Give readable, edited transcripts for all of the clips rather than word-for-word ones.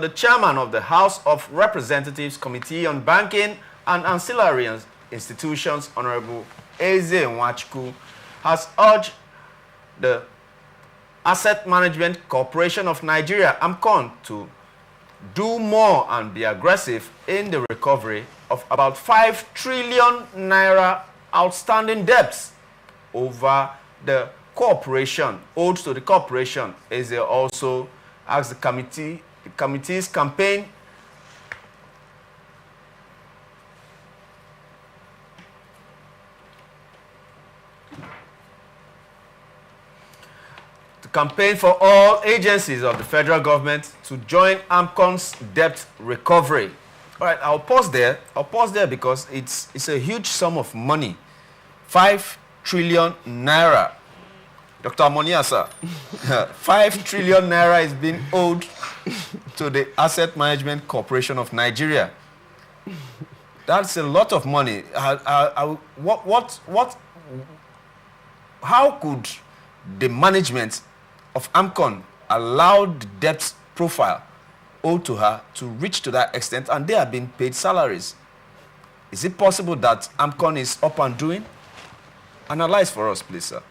The chairman of the House of Representatives Committee on Banking and Ancillary Institutions, Honorable IZEJIOBI, has urged the Asset Management Corporation of Nigeria, AMCON, to do more and be aggressive in the recovery of about 5 trillion naira outstanding debts over the corporation, owed to the corporation. Eze also asked the committee's campaign for all agencies of the federal government to join AMCON's debt recovery. All right, I'll pause there. Because it's a huge sum of money. 5 trillion naira. Dr. Amonia, sir. 5 trillion naira is being owed to the Asset Management Corporation of Nigeria. That's a lot of money. How could the management of AMCON allow the debt profile owed to her to reach to that extent, and they are being paid salaries? Is it possible that AMCON is up and doing? Analyze for us, please, sir.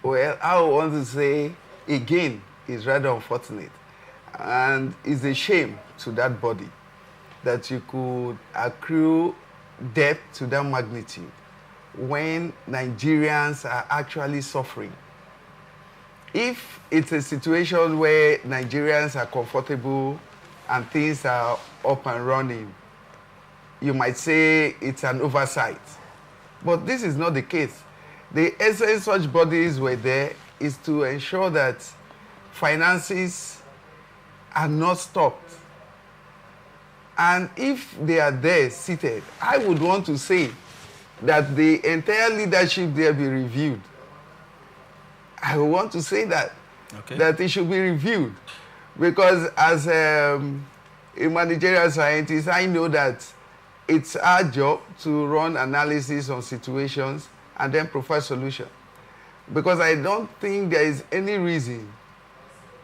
Well, I want to say, again, it's rather unfortunate. And it's a shame to that body that you could accrue debt to that magnitude when Nigerians are actually suffering. If it's a situation where Nigerians are comfortable and things are up and running, you might say it's an oversight. But this is not the case. The essence such bodies were there is to ensure that finances are not stopped. And if they are there seated, I would want to say that the entire leadership there be reviewed. I want to say that, that it should be reviewed. Because as a managerial scientist, I know that it's our job to run analysis on situations and then provide solution. Because I don't think there is any reason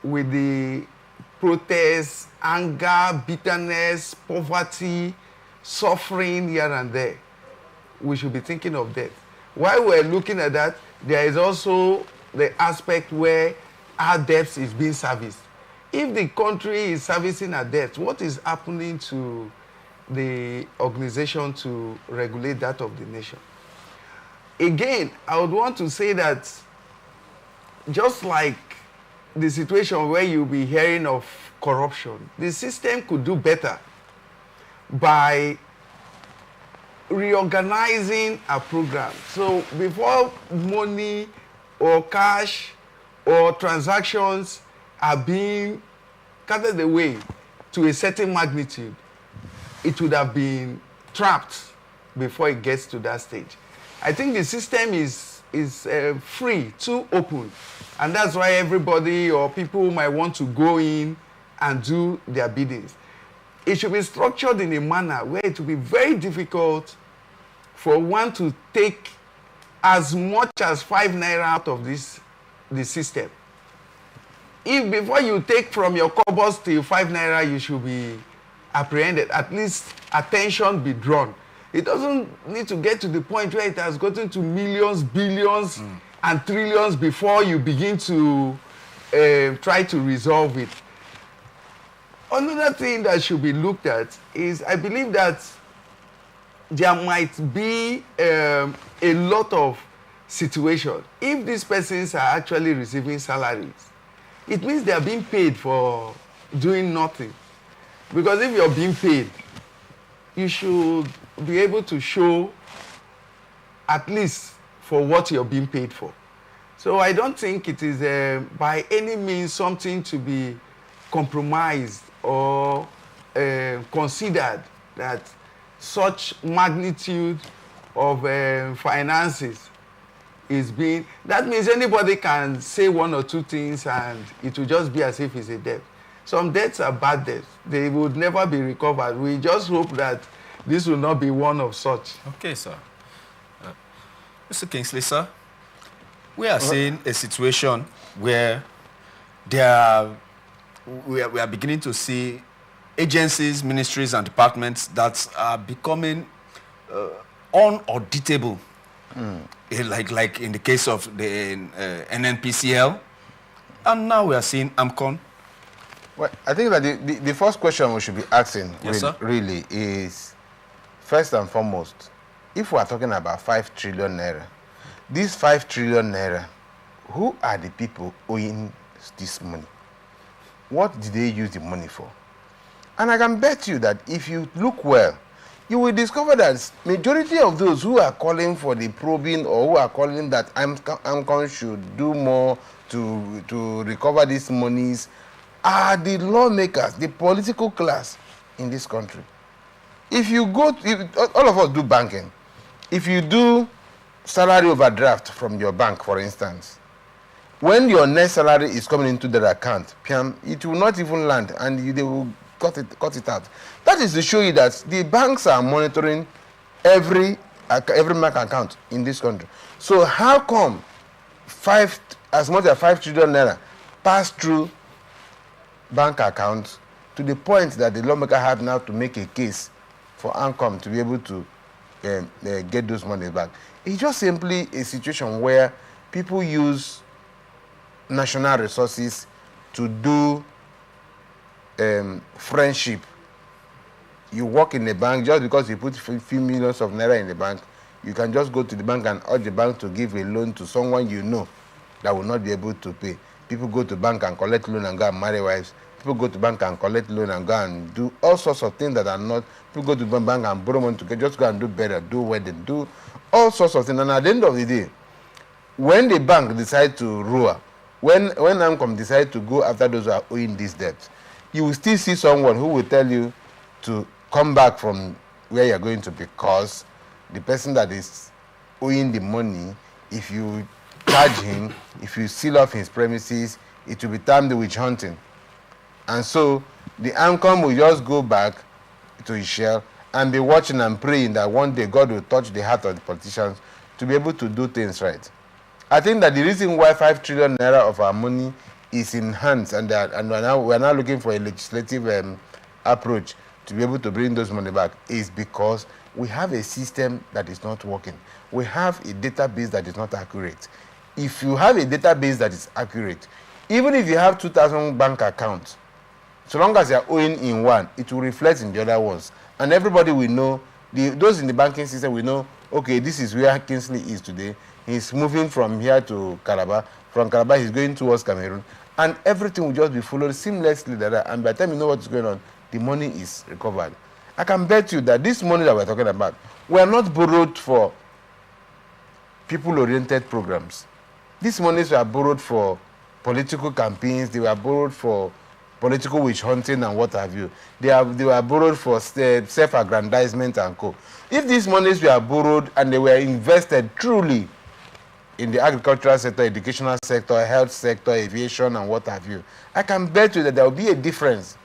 with the protests, anger, bitterness, poverty, suffering here and there, we should be thinking of that. While we're looking at that, there is also the aspect where our debts is being serviced. If the country is servicing our debts, what is happening to the organization to regulate that of the nation? Again, I would want to say that just like the situation where you'll be hearing of corruption, the system could do better by reorganizing a program. So before money or cash or transactions are being carted away to a certain magnitude, it would have been trapped before it gets to that stage. I think the system is free, too open, and that's why everybody or people might want to go in and do their biddings. It should be structured in a manner where it will be very difficult for one to take as much as 5 naira out of the system. If before you take from your cobbles to 5 naira, you should be apprehended, at least attention be drawn. It doesn't need to get to the point where it has gotten to millions, billions, and trillions before you begin to try to resolve it. Another thing that should be looked at is, I believe that there might be a lot of situations. If these persons are actually receiving salaries, it means they are being paid for doing nothing. Because if you're being paid, you should be able to show at least for what you're being paid for. So I don't think it is by any means something to be compromised or considered that such magnitude of finances is being... That means anybody can say one or two things and it will just be as if it's a debt. Some debts are bad debts. They would never be recovered. We just hope that this will not be one of such. Okay, sir. Mr. Kingsley, sir, we are seeing a situation where there are we are beginning to see agencies, ministries, and departments that are becoming unauditable. Like in the case of the NNPCL, and now we are seeing AMCON. Well, I think that the first question we should be asking really is, first and foremost, if we are talking about 5 trillion naira, this 5 trillion naira, who are the people owing this money? What did they use the money for? And I can bet you that if you look well, you will discover that majority of those who are calling for the probing or who are calling that AMCON should do more to recover these monies are the lawmakers, the political class in this country. If you go, all of us do banking. If you do salary overdraft from your bank, for instance, when your next salary is coming into that account, it will not even land, and they will cut it out. That is to show you that the banks are monitoring every bank account in this country. So how come as much as 5 trillion naira pass through bank accounts to the point that the lawmaker have now to make a case for AMCON to be able to get those money back? It's just simply a situation where people use national resources to do friendship. You work in the bank, just because you put a few millions of naira in the bank, you can just go to the bank and urge the bank to give a loan to someone you know that will not be able to pay. People go to bank and collect loan and go and marry wives. People go to bank and collect loan and go and do all sorts of things that are not. People go to the bank and borrow money to just go and do better, do wedding, do all sorts of things. And at the end of the day, when the bank decide to roar, when AMCON decide to go after those who are owing these debts, you will still see someone who will tell you to come back from where you're going to, because the person that is owing the money, if you charge him, if you seal off his premises, it will be termed witch hunting. And so the AMCON will just go back to his shell and be watching and praying that one day God will touch the heart of the politicians to be able to do things right. I think that the reason why 5 trillion naira of our money is in hands and we're now looking for a legislative approach to be able to bring those money back is because we have a system that is not working. We have a database that is not accurate. If you have a database that is accurate, even if you have 2,000 bank accounts, so long as you are owing in one, it will reflect in the other ones. And everybody will know, those in the banking system will know, okay, this is where Kingsley is today. He's moving from here to Calabar. From Calabar, he's going towards Cameroon. And everything will just be followed seamlessly there. And by the time you know what's going on, the money is recovered. I can bet you that this money that we're talking about were not borrowed for people-oriented programs. These monies were borrowed for political campaigns. They were borrowed for political witch hunting and what have you. They were borrowed for self-aggrandizement and co. If these monies were borrowed and they were invested truly in the agricultural sector, educational sector, health sector, aviation and what have you, I can bet you that there will be a difference.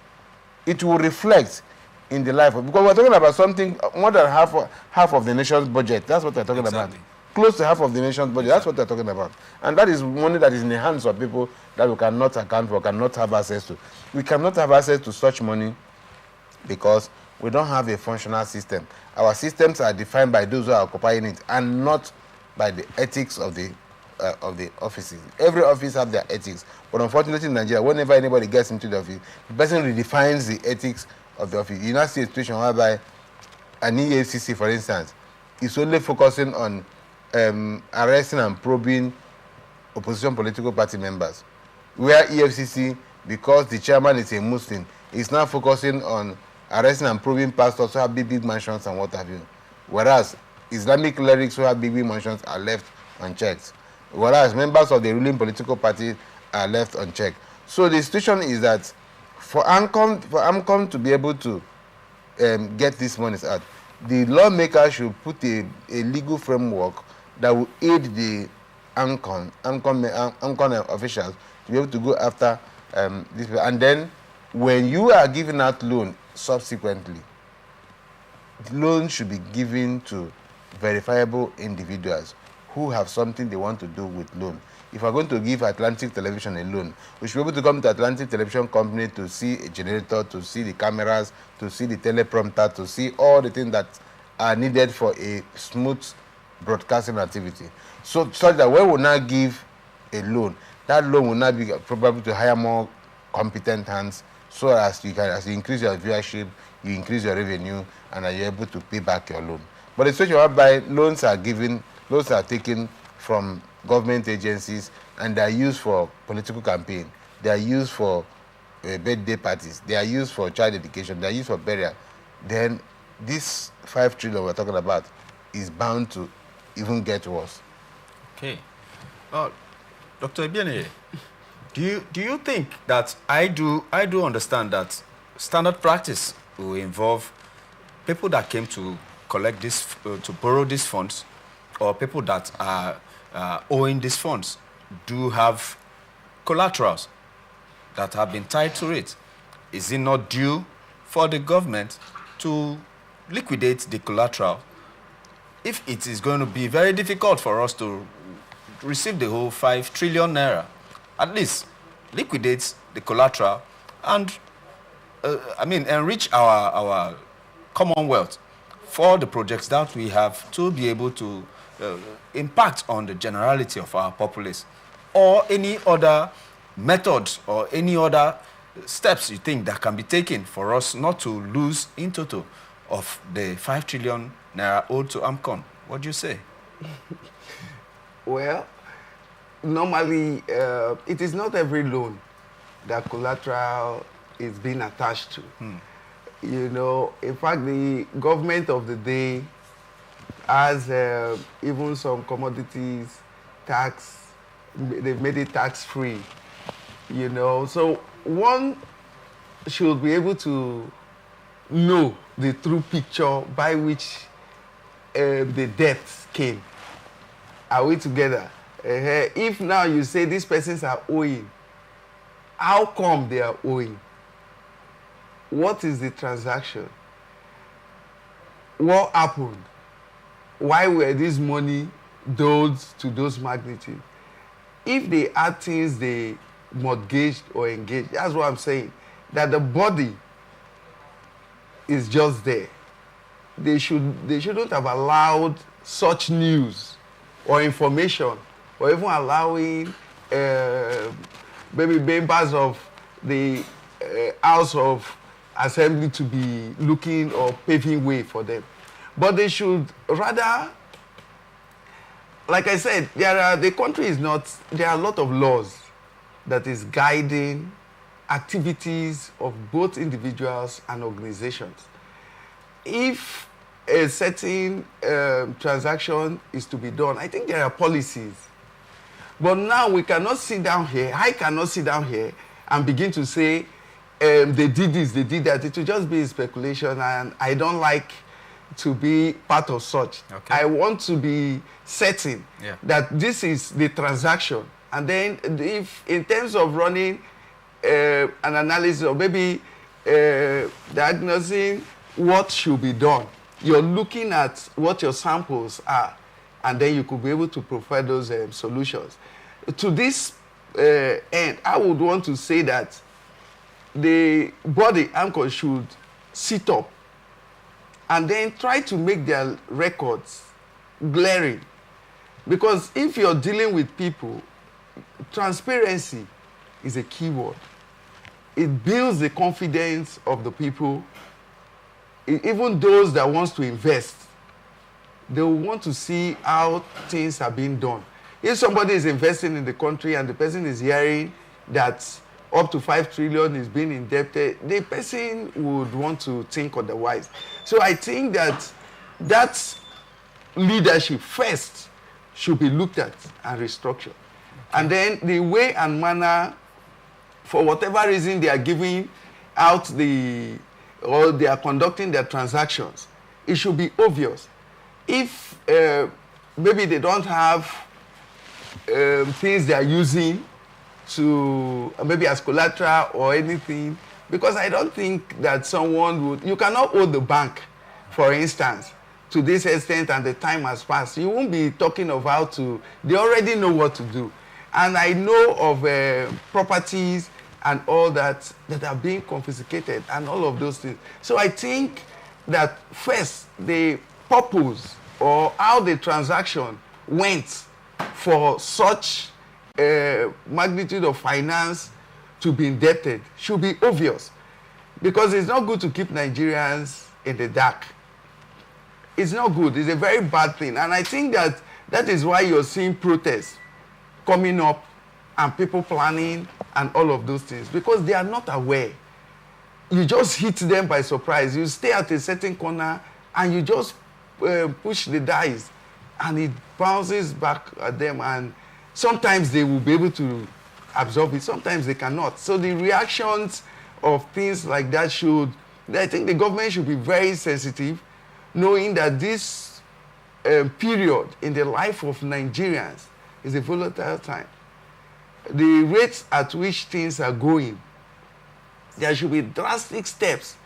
It will reflect in the life. Because we're talking about something more than half of the nation's budget. That's what we're talking about. Close to half of the nation's budget. That's what we're talking about. And that is money that is in the hands of people that we cannot account for, cannot have access to. We cannot have access to such money because we don't have a functional system. Our systems are defined by those who are occupying it and not by the ethics of the offices. Every office has their ethics. But unfortunately in Nigeria, whenever anybody gets into the office, the person redefines the ethics of the office. You now see a situation whereby an EFCC, for instance, is only focusing on arresting and probing opposition political party members, where EFCC, because the chairman is a Muslim, is now focusing on arresting and probing pastors who have big mansions and what have you, whereas Islamic clerics who have big mansions are left unchecked, whereas members of the ruling political party are left unchecked. So the situation is that for AMCON to be able to get these monies out, the lawmaker should put a legal framework that will aid the AMCON officials to be able to go after this. And then when you are giving out loan subsequently, loan should be given to verifiable individuals who have something they want to do with loan. if we're going to give Atlantic Television a loan, we should be able to come to Atlantic Television Company to see a generator, to see the cameras, to see the teleprompter, to see all the things that are needed for a smooth broadcasting activity. So such that when we now give a loan, that loan will not be probably to hire more competent hands, so as you can, as you increase your viewership, you increase your revenue, and are you able to pay back your loan. But the situation whereby loans are taken from government agencies, and they are used for political campaign, they are used for birthday parties, they are used for child education, they are used for burial, then this 5 trillion we're talking about is bound to even get worse. Okay. Dr. Ibieneye, do you think that I do understand that standard practice will involve people that came to collect this, to borrow these funds, or people that are owing these funds do have collaterals that have been tied to it? Is it not due for the government to liquidate the collateral if it is going to be very difficult for us to receive the whole 5 trillion naira? At least liquidate the collateral and enrich our commonwealth for the projects that we have to be able to impact on the generality of our populace, or any other methods or any other steps you think that can be taken for us not to lose in total of the 5 trillion naira owed to AMCON. What do you say? Well, normally it is not every loan that collateral is being attached to. You know, in fact, the government of the day has even some commodities tax, they've made it tax-free, you know. So one should be able to know the true picture by which the debts came. Are we together? If now you say these persons are owing, how come they are owing? What is the transaction? What happened? Why were this money doled to those magnitude? If they had things they mortgaged or engaged, that's what I'm saying, that the body is just there. They shouldn't have allowed such news or information, or even allowing maybe members of the House of Assembly to be looking or paving way for them. But they should rather, like I said, the country is not, there are a lot of laws that is guiding activities of both individuals and organizations. If a certain transaction is to be done, I think there are policies. But now we cannot sit down here, I cannot sit down here and begin to say, they did this, they did that. It will just be speculation, and I don't like to be part of such. Okay. I want to be certain that this is the transaction. And then if in terms of running an analysis, or maybe diagnosing what should be done, you're looking at what your samples are, and then you could be able to provide those solutions. To this end, I would want to say that the body, AMCON, should sit up and then try to make their records glaring. Because if you're dealing with people, transparency is a key word. It builds the confidence of the people. Even those that wants to invest, they will want to see how things are being done. If somebody is investing in the country and the person is hearing that up to 5 trillion is being indebted, the person would want to think otherwise. So I think that leadership first should be looked at and restructured. Okay. And then the way and manner, for whatever reason they are giving out or they are conducting their transactions, it should be obvious. If maybe they don't have things they are using to maybe as collateral or anything, because I don't think that someone would, you cannot owe the bank, for instance, to this extent, and the time has passed. You won't be talking of how to, they already know what to do. And I know of properties and all that are being confiscated and all of those things. So I think that first, the purpose or how the transaction went for such magnitude of finance to be indebted should be obvious. Because it's not good to keep Nigerians in the dark. It's not good. It's a very bad thing. And I think that is why you're seeing protests coming up and people planning and all of those things. Because they are not aware. You just hit them by surprise. You stay at a certain corner and you just push the dice and it bounces back at them. And sometimes they will be able to absorb it. Sometimes they cannot. So the reactions of things like that I think the government should be very sensitive, knowing that this period in the life of Nigerians is a volatile time. The rates at which things are going, there should be drastic steps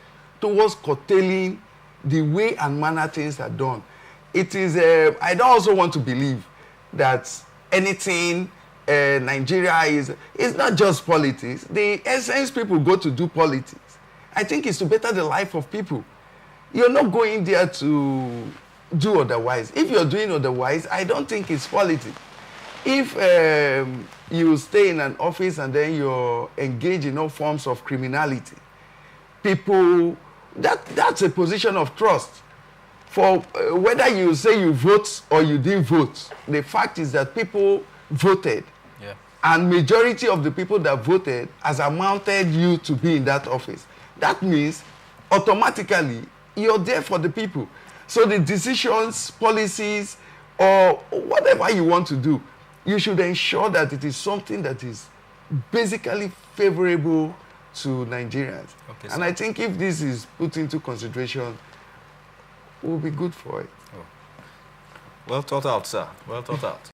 towards curtailing the way and manner things are done. It is, I don't also want to believe that anything Nigeria is not just politics. The essence people go to do politics, I think, is to better the life of people. You're not going there to do otherwise. If you're doing otherwise, I don't think it's politics. If you stay in an office and then you're engaged in all forms of criminality, people, that's a position of trust. For whether you say you vote or you didn't vote, the fact is that people voted. Yeah. And majority of the people that voted has amounted you to be in that office. That means automatically you're there for the people. So the decisions, policies, or whatever you want to do, you should ensure that it is something that is basically favorable to Nigerians. Okay, and I think if this is put into consideration, it will be good for it. Oh. Well thought out, sir. Well thought out.